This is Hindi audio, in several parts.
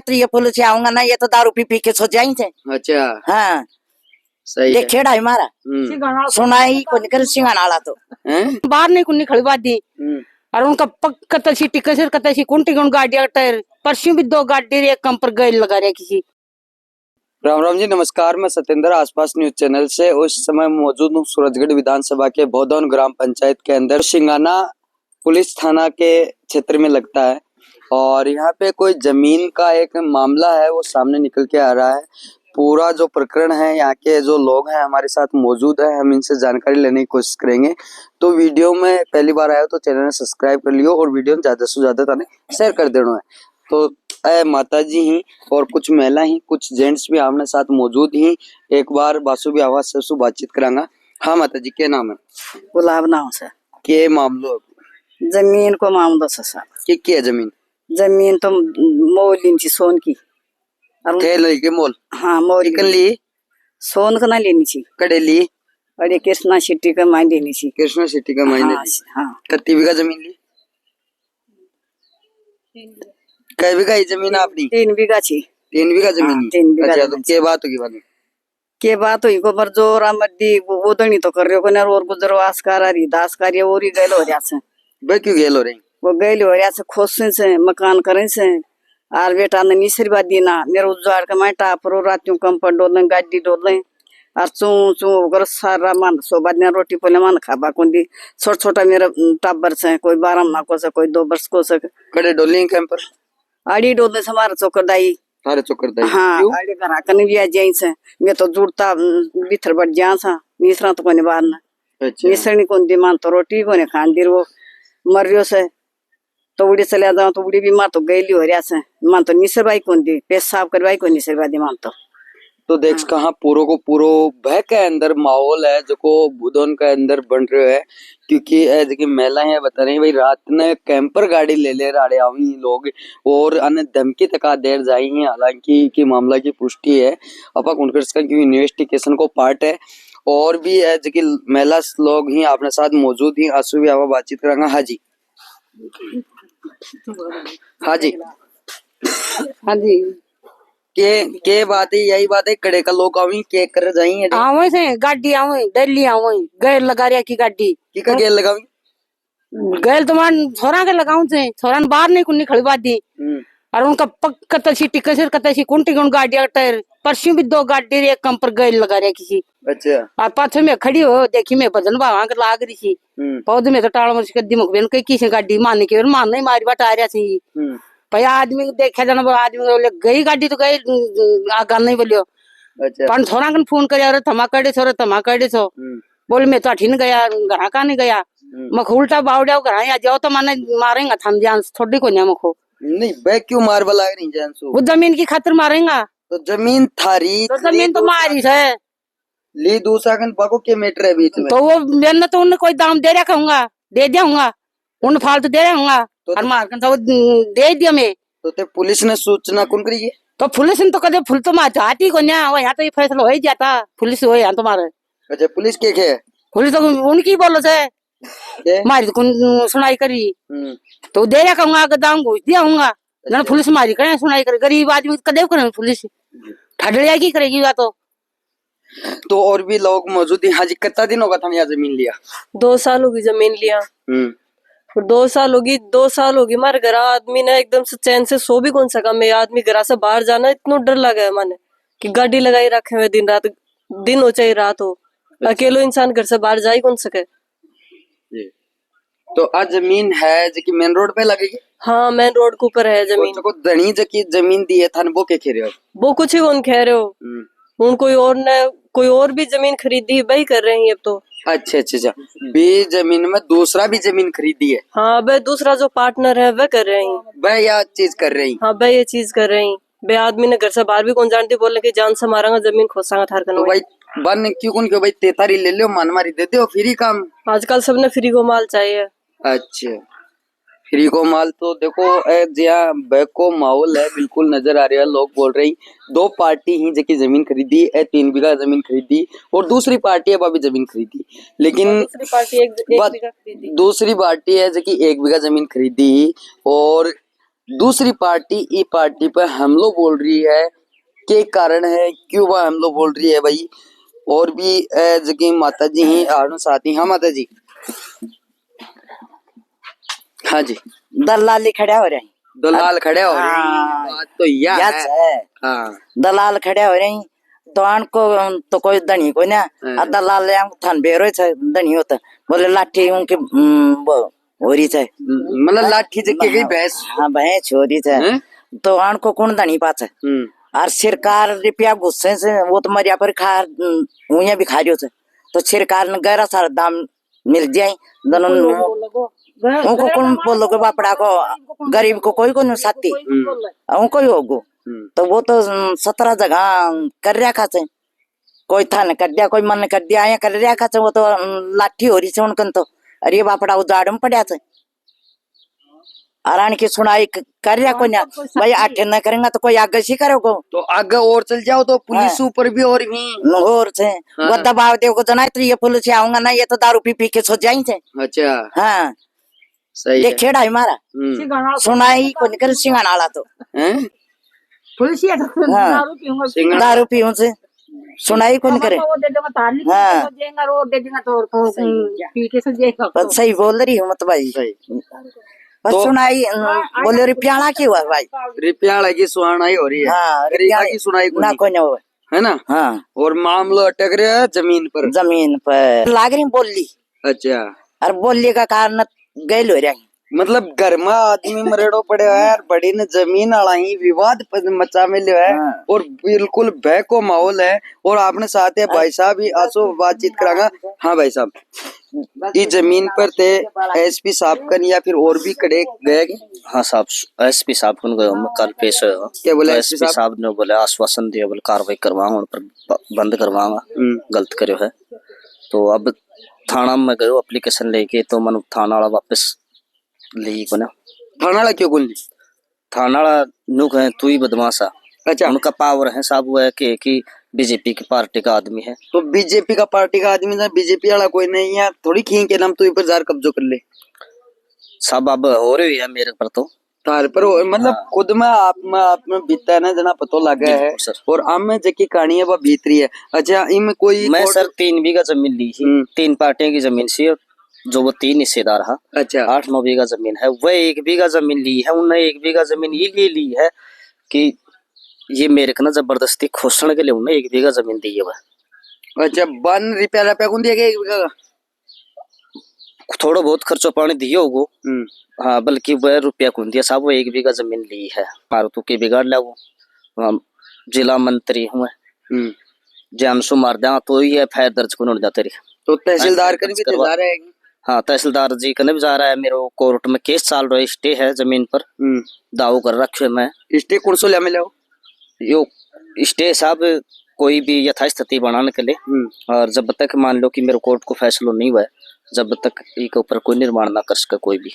तो ये पुलिस आऊंगा ना, ये तो दारू पी पी के सो जाएंगे। अच्छा हाँ सही है। खेड़ा है हमारा सुनाई को निकल सिंगानाला तो बाहर नहीं कुन्नी खड़ी बात दी और उनका कतल सी टिकट कतल सी कुंटी गुण गाड़ी टायर परसों भी 2 गाड़ी एक कम पर गए लगा रहे किसी। राम राम जी, नमस्कार। मैं सत्येंद्र आसपास न्यूज चैनल से उस समय मौजूद हूँ सूरजगढ़ विधानसभा के भौदौन ग्राम पंचायत के अंदर सिंगाना पुलिस थाना के क्षेत्र में लगता है और यहाँ पे कोई जमीन का एक मामला है वो सामने निकल के आ रहा है। पूरा जो प्रकरण है यहाँ के जो लोग हैं हमारे साथ मौजूद है, हम इनसे जानकारी लेने की कोशिश करेंगे। तो वीडियो में पहली बार आया तो चैनल सब्सक्राइब कर लियो और वीडियो ज्यादा से ज्यादा थाने शेयर कर देना है। तो माता जी ही और कुछ महिला ही कुछ जेंट्स भी हमारे साथ मौजूद ही, एक बार बासु भी आवाज से बातचीत करांगा। हाँ माता जी, क्या नाम है? गुलाब नाम से। के मामलो? जमीन को मामलो से साहब। क्या जमीन? जमीन तो मोल इंची सोन की के मोल। हाँ मोल ली सोन का ना लेनी चाहिए। कड़े ली? अरे कृष्णा सिटी का माइन लेनी चाहिए। कृष्णा सिटी का माइन हाँ, ली। हाँ। कितनी बीघा जमीन ली? कई बीघा ही जमीन आपनी? 3 बीघा छी। 3 बीघा जमीन? हाँ, 3 बीघा। अच्छा, तो क्या बात होगी बाद में? के बात हुई को पर जो रामदी वो दणी तो कर रहे को ना और गुजरवास कारी दास कार्य और ही गैल हो रहा से। बे क्यों गेल हो रही? वो गैल हो रहा से खोसे से मकान करे से आर बेटा ने निसरवा दीना मेरे उजाड़ के मैं टापरो रातियों कम पर डोले गाड़ी डोले और चू चू कर सारा मान सोबा ने रोटी पले मान खाबा कोंदी छोटा छोटा मेरा टाबर से कोई 12 माह को से कोई 2 वर्ष को से। कड़े डोली कैंप पर आड़ी डोले से हमारा चौकरदाई। थारे चौकरदाई? हाँ आड़ी घर कने भी आ जाई से मैं तो जुड़ता बिथर बढ़ जा सा मिश्रा तो कोने बार ना। अच्छा। मिश्रणी कोंदी मान तो रोटी कोने खान दी वो मरियो से तो उड़ी चले जाओ तो उड़ी भी मां तो गईली हो रहा से मान तो निसरवाई कोंदी पेशाब करवाई को निसरवा दी मान तो देख कहाँ पूरो को पूरो भय के अंदर माहौल है जो को बुदौन के अंदर बन रहे है। क्योंकि देखिए महिला है बता रही भाई रात ने कैंपर गाड़ी ले राड़े आई लोग और अन्य धमकी तक देर जाई है। हालांकि की मामला की पुष्टि है अपा क्योंकि इन्वेस्टिगेशन को पार्ट है और भी है जो कि महिला लोग ही अपने साथ मौजूद ही आंसू भी बातचीत करांगा। हाँ जी, हाँ जी, हाँ जी। के बात है यही बात है कड़े का लोग आवी के कर जाएंगे आवे से गाड़ी आवे दिल्ली आवे गैर लगा रिया की गाड़ी की का गेल लगावी गैर तुम्हार छोरा के लगाऊं से छोरा बाहर नहीं कुन्नी खड़ी बात दी और उनका कतल सी टिकट कतल सी कुंटी गुण गाड़ी टायर परसों भी 2 गाड़ी एक कम पर गैर लगा रिया किसी। अच्छा। और पाछे में खड़ी हो देखी मैं भजन बाबा के लाग रही थी पौधे में तो टाल मर्च के दिमाग में कई किसी गाड़ी मान के मान नहीं मारी बात आ रहा थी भाई आदमी देखा जाना आदमी बोले गई गाड़ी तो गई आगा नहीं बोलियो। पर थोड़ा कन फोन कर थमा कर छो बोले मैं तो अठीन गया घर का नहीं गया मख उल्टा बावड़िया घर आ जाओ तो माने मारेंगा थान जान थोड़ी को मखो नहीं बे क्यों मार बला नहीं जान सो वो जमीन की खातिर मारेंगा। तो जमीन थारी तो जमीन तो मारी है ली दूसरा कन बाको के मीटर है बीच में तो वो मैंने तो उन्हें कोई दाम दे रखा दे दिया उन फालतू दे रहा और मार तो दे दिया मैं तो पुलिस ने सूचना कौन करी है? तो पुलिस ने तो कदे फुल तो मार आती को यहाँ तो ये फैसला हो ही जाता पुलिस हो यहाँ तुम्हारे। अच्छा पुलिस के पुलिस तो उनकी बोलो से मारी तो सुनाई करी तो दे रखा दाम घुस दिया हूँ पुलिस मारी करे सुनाई करे गरीब आदमी कदे करे पुलिस ठडड़िया की करेगी या तो और भी लोग मौजूद है। हाँ जी, कितना दिन होगा था यहाँ जमीन लिया? 2 साल होगी जमीन लिया। फिर 2 साल होगी हमारे घर आदमी ने एकदम से चैन से सो भी कौन सका। मैं आदमी घर से बाहर जाना इतना डर लगा है माने कि गाड़ी लगाई रखे हुए दिन रात दिन हो चाहे रात हो अकेलो इंसान घर से बाहर जा ही कौन सके। तो आज जमीन है जो कि मेन रोड पे लगेगी? हाँ मेन रोड के ऊपर है जमीन। को धनी जकी जमीन दी है थाने वो क्या कह रहे हो? वो कुछ ही कौन कह रहे हो उन कोई और भी जमीन खरीदी वही कर रहे हैं अब तो। अच्छा बे जमीन में दूसरा भी जमीन खरीदी है? हाँ भाई दूसरा जो पार्टनर है वह कर रहे हैं भाई यह चीज कर रहे हैं। हाँ भाई ये चीज कर रहे हैं बे आदमी ने घर से बाहर भी कौन जानती बोले कि जान से मारांगा जमीन खोसांगा थार तो भाई बन क्यों भाई तेतारी ले लो मान मारी दे दो फ्री काम। आजकल सबने फ्री को माल चाहिए। अच्छा फ्री को माल तो देखो जहाँ बैक को माहौल है बिल्कुल नजर आ रहा है। लोग बोल रहे हैं 2 पार्टी ही जबकि जमीन खरीदी है 3 बीघा जमीन खरीदी और दूसरी पार्टी है अभी जमीन खरीदी लेकिन दूसरी पार्टी एक बीघा खरीदी। दूसरी पार्टी है जबकि 1 बीघा जमीन खरीदी और दूसरी पार्टी ई पार्टी पर हमलो बोल रही है, के कारण है, क्यों वह हमलो बोल रही है भाई। और भी जगह माता जी ही आड़ू साथी। हाँ माता जी, हाँ जी। दलाली खड़ा हो रहे हैं। दलाल खड़े हो रहे हैं, हाँ, बात तो यह यस है। है। हाँ दलाल खड़े हो रहे हैं, तो को तो कोई धनी को ना दलाल थान बेरो छे धनी होता बोले लाठी उनके हो रही है, मतलब लाठी जगह गई भैंस। हाँ भैंस हो रही है, तो आन को कौन धनी पास है। और सरकार रुपया गुस्से से वो तो मरिया पर खा उन्हें भी खा रही है, तो सरकार ने गहरा सारा दाम मिल जाए दोनों उनको कौन बोलोगे बापड़ा को, गरीब को कोई को साथी उनको ही होगो। तो वो तो 17 जगह कर रहा खाचे, कोई था न कर दिया, कोई मन कर दिया या कर रहा खाचे, वो तो लाठी हो रही है उनकन। तो अरे बापड़ा उजाड़ में पड़ा थे, आरान की सुनाई कर रहा कोई ना भाई, आठे न करेंगे तो कोई आगे से करोगे। तो आगे और चल जाओ तो पुलिस ऊपर भी और भी और से वो दबाव देखो तो ना, तो ये पुलिस से आऊंगा ना, ये तो दारू पी पी के सो जाएंगे। अच्छा हाँ सही ये खेड़ा है हमारा, सुनाई को निकल सिंगाना वाला तो पुलिस दारू पीऊं से सुनाई को निकले। हाँ बस सही बोल रही हूँ मत भाई, बस तो सुनाई बोले रुपयाला की हुआ भाई, रिप्याला की सुनाई हो रही है। हाँ गरीबा की सुनाई ना कोई ना हुआ है ना। हाँ और मामला अटक रहा है जमीन पर लाग रही बोली। अच्छा, और बोली का कारण गैल हो रहा, मतलब घर में आदमी मरेड़ो पड़े है, बड़ी ने जमीन आला ही विवाद मचा मिले है। और बिल्कुल भय को माहौल है। और आपने साथ है भाई साहब ही आसो बातचीत करांगा। हाँ भाई साहब, इस जमीन पर थे एसपी साहब कन या फिर और भी कड़े गए? हाँ साहब, एसपी साहब को कल पेश हुआ। क्या बोले एसपी साहब ने बोले आश्वासन दिया, बोले कार्रवाई करवाऊंगा, उन पर बंद करवाऊंगा, गलत करो है। तो अब थाना में गयो एप्लीकेशन लेके, तो मन थाना वाला वापस ली को ना। थाना वाला क्यों बोल? थाना वाला नुक है तू ही बदमाशा। अच्छा, उनका पावर है साहब, वो है कि बीजेपी की पार्टी का आदमी है। तो बीजेपी का पार्टी का आदमी ना, बीजेपी वाला कोई नहीं है, थोड़ी खींच के नाम तू पर जार कब्जो कर ले सब अब हो रही है मेरे पर तो तार पर मतलब खुद में आप में बीता है ना जना पतो लगा है। और आम में जकी कहानी है वो भीतरी है। अच्छा, इनमें कोई मैं सर 3 बीघा जमीन ली थी, 3 पार्टियों की जमीन सी, जो वो 3 हिस्सेदार है। अच्छा, 8-9 बीघा जमीन है, वह 1 बीघा जमीन ली है। उन्हें 1 बीघा जमीन ये ली है कि ये मेरे को ना जबरदस्ती खोसने के लिए उन्हें 1 बीघा जमीन दी है वह। अच्छा, 1 रुपया कौन दिया गया 1 बीघा का? थोड़ा बहुत खर्चो पानी दिया होगो। हाँ, बल्कि वह रुपया कौन दिया साहब, वो 1 बीघा जमीन ली है। फालतू के बिगाड़ ला वो। जिला मंत्री हुए जानसू मार दिया तो ये एफआईआर दर्ज को नोट जाते रही। तो तहसीलदार कर भी जा रहा है। हाँ, तहसीलदार जी कने भी जा रहा है। मेरे कोर्ट में केस चल रहा है, स्टे है जमीन पर, दाव कर रखे मैं। स्टे कौन सो लिया मिला यो स्टे साहब कोई भी यथास्थिति बनाने के लिए, और जब तक मान लो कि मेरे कोर्ट को फैसला नहीं हुआ है, जब तक इसके ऊपर कोई निर्माण ना कर सके कोई भी।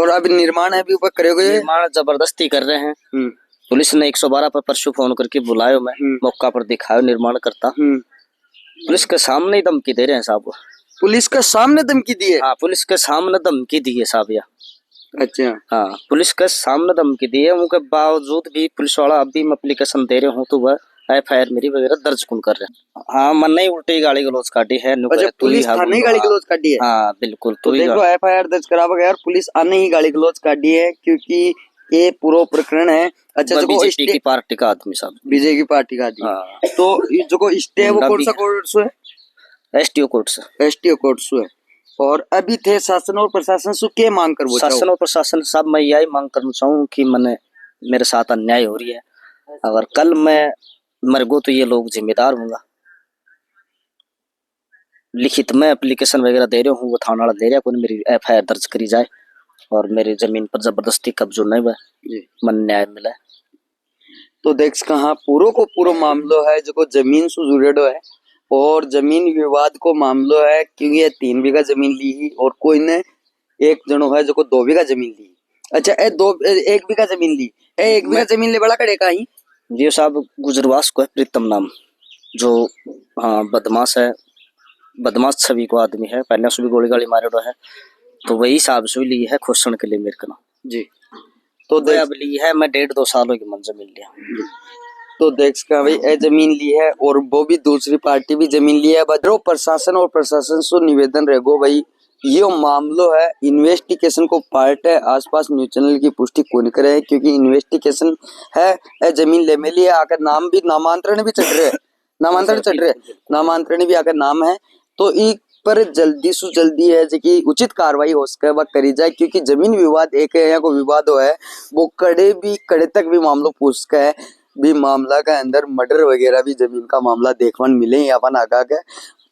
और अभी निर्माण है, अभी ऊपर करोगे? निर्माण जबरदस्ती कर रहे हैं। पुलिस ने 112 पर परसों फोन करके बुलायो, मैं मौका पर दिखायो निर्माण करता। पुलिस के सामने ही धमकी दे रहे हैं साहब। पुलिस के सामने धमकी दी है? हाँ, पुलिस के सामने धमकी दी है साहब। अच्छा, हाँ, पुलिस के सामने धमकी दी है। उनके बावजूद भी पुलिस वाला अभी मैं एप्लीकेशन दे रहे हूँ तो वह एफआईआर मेरी वगैरह दर्ज कौन कर रहे हैं। हाँ, मन नहीं उल्टी गाली गलौज काटी है। अच्छा, पुलिस थाने ही गाली गलौज काटी है? हाँ बिल्कुल। तो देखो एफआईआर दर्ज करा बगैर पुलिस आने ही गाली गलौज काटी है, क्योंकि ये पूरा प्रकरण है। अच्छा, जो बीजेपी की पार्टी का आदमी साहब, बीजेपी की पार्टी का आदमी। तो जो स्टे है वो कौन सा कोर्ट से है? एसटीओ कोर्ट से। एसटीओ कोर्ट से है। और अभी थे शासन और प्रशासन से क्या मांग कर? शासन और प्रशासन साहब मैं यही मांग करना चाहूँ कि मैंने मेरे साथ अन्याय हो रही है। अगर कल मैं मर गो तो ये लोग जिम्मेदार होंगे। लिखित में एप्लीकेशन वगैरह दे रहे हूँ, वो थाना वाला दे रहा है, मेरी एफआईआर दर्ज करी जाए और मेरी जमीन पर जबरदस्ती कब्जो नहीं हुआ, मन न्याय मिले। तो देख कहाँ पूरो को पूरो मामलो है जो जमीन से जुड़ेडो है, और जमीन विवाद को मामलो है, क्योंकि ये 3 बीघा जमीन ली ही और कोई ने एक जनो है जो 2 बीघा जमीन ली। अच्छा, 1 बीघा जमीन ली, 1 बीघा जमीन ले बड़ा कड़े का ही जी साहब। गुजरवास को है प्रीतम नाम, जो हाँ बदमाश है, बदमाश छवि को आदमी है, पहले से भी गोली गाली मारे है, तो वही साहब से ली है खोसण के लिए मेरे को ना जी। तो वह अब ली है, मैं 1.5-2 सालों की मन जमीन लिया। तो देख सका भाई ए जमीन ली है और वो भी दूसरी पार्टी भी जमीन ली है। बदरो प्रशासन और प्रशासन से निवेदन रहेगो भाई ये मामलो है इन्वेस्टिगेशन को पार्ट है। आसपास न्यूज चैनल की पुष्टि कौन करे क्योंकि इन्वेस्टिगेशन है ए जमीन ले में लिए आकर नाम भी नामांतरण भी चढ़ रहे नामांतरण भी आकर नाम है। तो एक पर जल्दी से जल्दी है कि उचित कार्रवाई हो सके वह करी जाए क्योंकि जमीन विवाद एक है या कोई विवाद हो है वो कड़े तक भी मामलों पूछ सके है भी मामला का अंदर मर्डर वगैरह भी जमीन का मामला देखवन मिले अपन आगा के।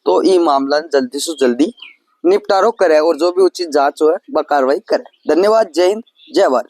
तो ये मामला जल्दी से जल्दी निपटारो करे और जो भी उचित जांच हो है वह कार्रवाई करे। धन्यवाद। जय हिंद, जय भारत।